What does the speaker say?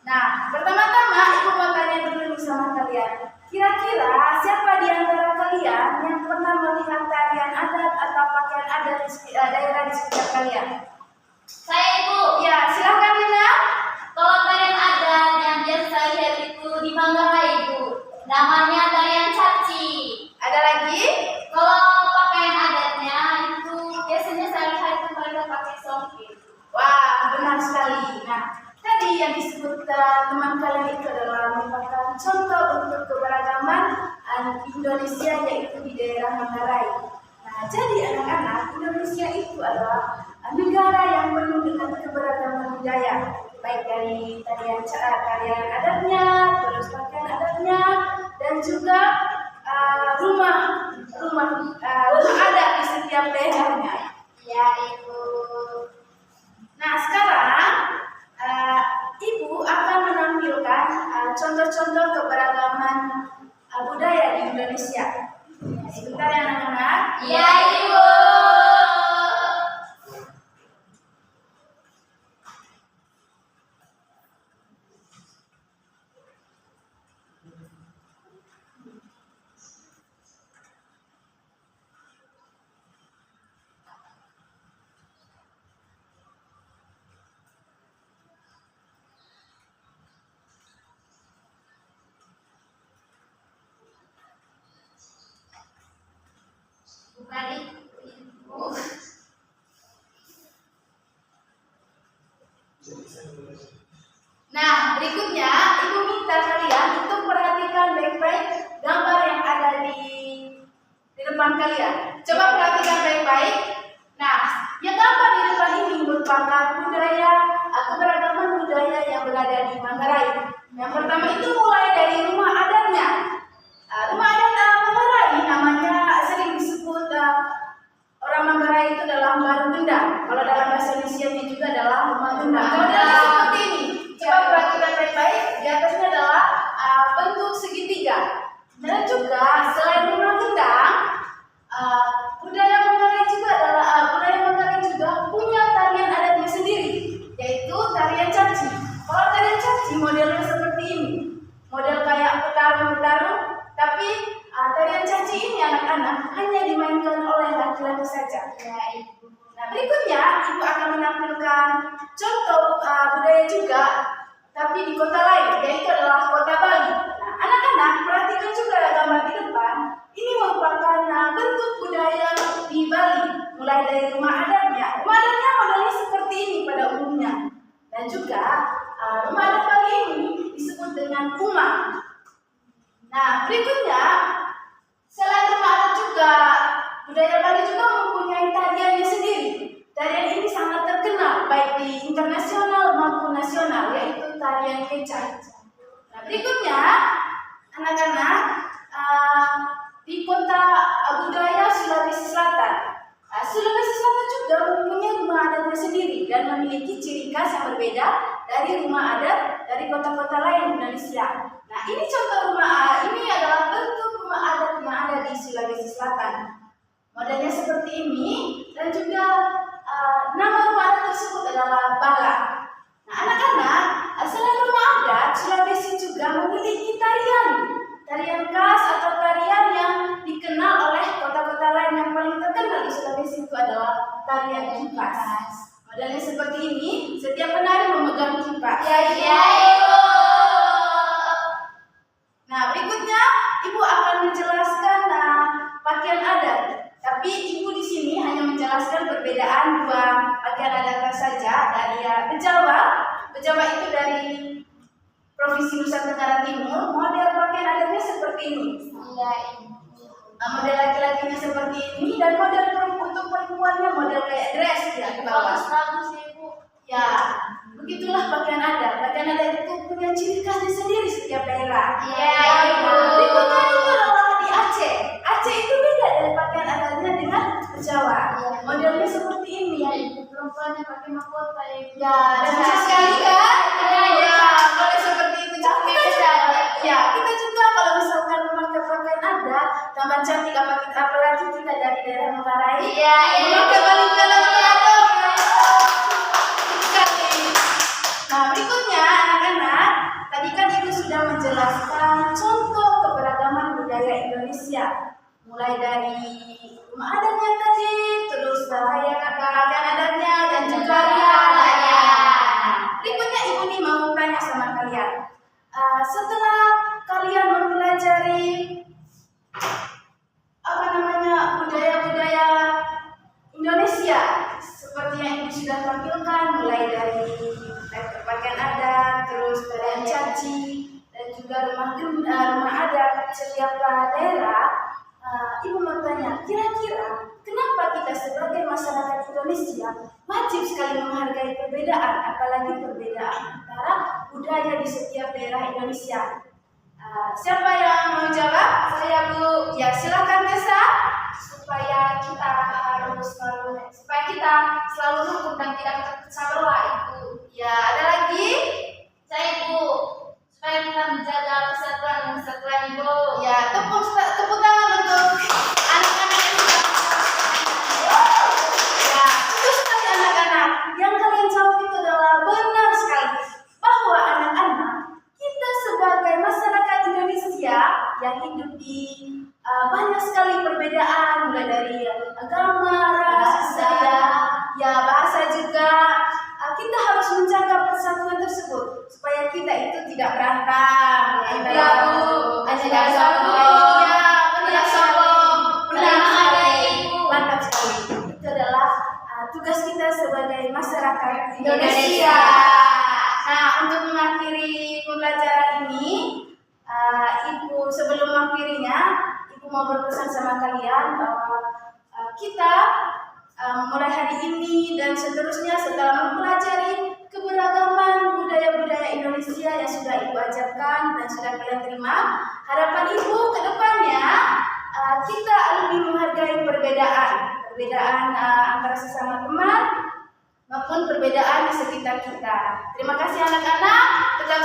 Nah, pertama-tama Ibu mau tanya dulu nih sama kalian. Kira-kira siapa di antara kalian yang pernah melihat tarian adat atau pakaian adat di daerah di sekitar kalian? Saya Ibu. Ya, silakan Lina. Kalau tarian adat yang biasa saya lihat itu di Manggarai Ibu, namanya tarian caci. Ada lagi? Kalau pakaian adatnya itu biasanya saya lihat itu mereka pakai songket. Wah, benar sekali. Nah, tadi yang disebut teman kalian itu adalah merupakan contoh untuk keberagaman Indonesia, yaitu di daerah Manggarai. Nah, jadi anak-anak, Indonesia itu adalah negara yang penuh dengan keberagaman budaya, baik dari tarian adatnya, terus pakaian adatnya, dan juga rumah adat di setiap daerahnya. Ya Ibu. Nah, sekarang Ibu akan menampilkan contoh-contoh keberagaman budaya di Indonesia. Sebentar ya anak-anak. Ya Ibu. Bukan Ibu. Nah, berikutnya Ibu minta kalian untuk perhatikan baik-baik gambar yang ada di depan kalian. Coba perhatikan baik-baik. Nah, yang gambar di depan ini merupakan keberagaman budaya yang berada di Manggarai. Yang pertama itu mulai dari rumah adatnya. Rumah adat Manggarai namanya sering disebut orang Manggarai itu adalah baru gendang. Kalau dalam bahasa Indonesia juga adalah rumah gendang. Modelnya seperti ini. Coba perhatikan baik-baik. Di atasnya adalah bentuk segitiga. Dan juga selain rumah gendang, budaya Manggarai juga punya tarian adatnya sendiri, yaitu tarian caci. Kalau tarian caci modelnya seperti ini, model kayak petarung-petarung, tapi tarian caci ini anak-anak hanya dimainkan oleh laki-laki saja. Ya Ibu. Nah, berikutnya Ibu akan menampilkan contoh budaya juga, tapi di kota lain, yaitu adalah kota Bali. Nah, anak-anak perhatikan juga gambar di depan. Ini merupakan bentuk budaya di Bali, mulai dari rumah adatnya. Rumah adatnya modelnya seperti ini pada umumnya, dan juga rumah adat Bali ini disebut dengan Uma. Nah, berikutnya selain rumah adat juga, budaya Bali juga mempunyai tariannya sendiri. Tarian ini sangat terkenal baik di internasional maupun nasional, yaitu tarian kecak. Nah, berikutnya anak-anak di kota budaya Sulawesi Selatan. Sulawesi Selatan juga mempunyai rumah adatnya sendiri dan memiliki ciri khas yang berbeda dari rumah adat dari kota-kota lain di Indonesia. Nah, ini ini adalah bentuk rumah adat yang ada di Sulawesi Selatan. Modelnya seperti ini, dan juga nama rumah adat tersebut adalah Bala. Nah, anak-anak, selain rumah adat, Sulawesi juga memiliki tarian khas atau tarian yang dikenal oleh kota-kota lain. Yang paling terkenal di Sulawesi itu adalah tarian kipas. Modelnya seperti ini, setiap penari memegang kipas. Ya Ibu. Nah, berikutnya Ibu akan menjelaskan pakaian adat. Tapi Ibu di sini hanya menjelaskan perbedaan dua pakaian adat saja dari Bejawa. Bejawa itu dari Provinsi Nusa Tenggara Timur. Model pakaian adatnya seperti ini. Ya Ibu. Model laki-lakinya seperti ini, dan model untuk perempuannya model kayak dress ya ke bawah. Bagus Ibu. Ya, begitulah pakaian adat. Pakaian adat itu punya ciri khasnya sendiri setiap daerah. Ya Ibu. Berikutnya itu adalah di Aceh. Aceh itu beda dari pakaian adatnya dengan Jawa. Modelnya seperti ini. Ya Ibu, perempuannya pakai mahkota ya Ibu. Ya, cantik sekali kan? Ya, boleh seperti itu. Ya, kita juga kalau misalkan memakai pakaian adat, tambah cantik apalagi kita dari daerah Manggarai. Iya, Memakai balik dalam sekali. Nah, berikutnya anak-anak sudah tampilkan mulai dari pakaian adat, terus tarian caci, dan juga rumah adat setiap daerah. Ibu mau tanya, kira-kira kenapa kita sebagai masyarakat Indonesia wajib sekali menghargai perbedaan, apalagi perbedaan antara budaya di setiap daerah Indonesia? Siapa yang mau jawab? Saya, Bu. Ya, silakan Tessa. Supaya kita selalu rukun dan tidak terpecah belah, Ibu. Ya, ada lagi? Saya, Ibu, supaya kita menjaga persatuan, Ibu. Ya, tepuk tangan untuk anak-anak ini. Ya, itu sekali anak-anak. Yang kalian jawab itu adalah benar sekali. Bahwa anak-anak, kita sebagai masyarakat Indonesia yang hidup di banyak sekali perbedaan, mulai dari agama, ras, budaya, ya bahasa juga. Kita harus menjaga persatuan tersebut supaya kita itu tidak berantem. Ya, Bu. Tidak sombong. Ya, benar sombong. Benar sekali. Mantap sekali. Itu adalah tugas kita sebagai masyarakat Indonesia. Nah, untuk mengakhiri pembelajaran ini, Ibu sebelum mengakhirinya, Ibu mau berpesan sama kalian bahwa kita mulai hari ini dan seterusnya setelah mempelajari keberagaman budaya-budaya Indonesia yang sudah Ibu ajarkan dan sudah kalian terima, harapan Ibu ke depannya kita lebih menghargai perbedaan antara sesama teman maupun perbedaan di sekitar kita. Terima kasih anak-anak, tetap